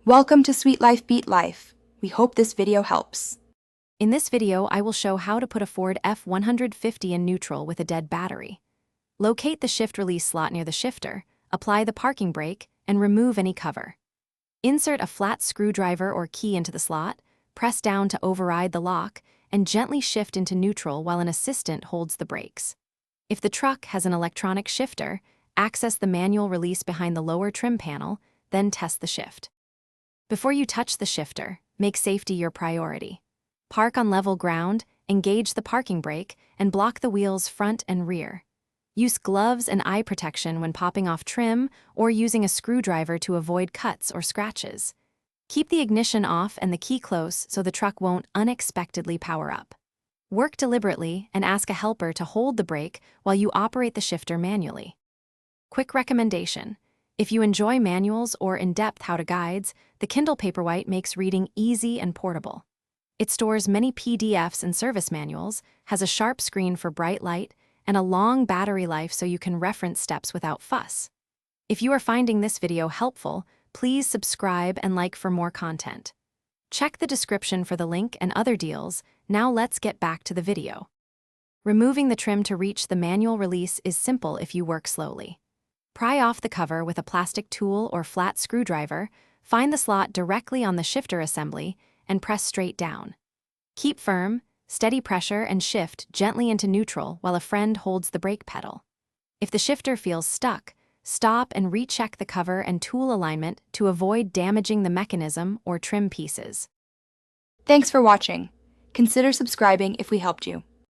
Welcome to Sweet Life Beat Life. We hope this video helps. In this video, I will show how to put a Ford F150 in neutral with a dead battery. Locate the shift release slot near the shifter, apply the parking brake, and remove any cover. Insert a flat screwdriver or key into the slot, press down to override the lock, and gently shift into neutral while an assistant holds the brakes. If the truck has an electronic shifter, access the manual release behind the lower trim panel, then test the shift. Before you touch the shifter, make safety your priority. Park on level ground, engage the parking brake, and block the wheels front and rear. Use gloves and eye protection when popping off trim or using a screwdriver to avoid cuts or scratches. Keep the ignition off and the key close so the truck won't unexpectedly power up. Work deliberately and ask a helper to hold the brake while you operate the shifter manually. Quick recommendation: if you enjoy manuals or in-depth how-to guides, the Kindle Paperwhite makes reading easy and portable. It stores many PDFs and service manuals, has a sharp screen for bright light, and a long battery life so you can reference steps without fuss. If you are finding this video helpful, please subscribe and like for more content. Check the description for the link and other deals. Now let's get back to the video. Removing the trim to reach the manual release is simple if you work slowly. Pry off the cover with a plastic tool or flat screwdriver, find the slot directly on the shifter assembly, and press straight down. Keep firm, steady pressure, and shift gently into neutral while a friend holds the brake pedal. If the shifter feels stuck, stop and recheck the cover and tool alignment to avoid damaging the mechanism or trim pieces. Thanks for watching. Consider subscribing if we helped you.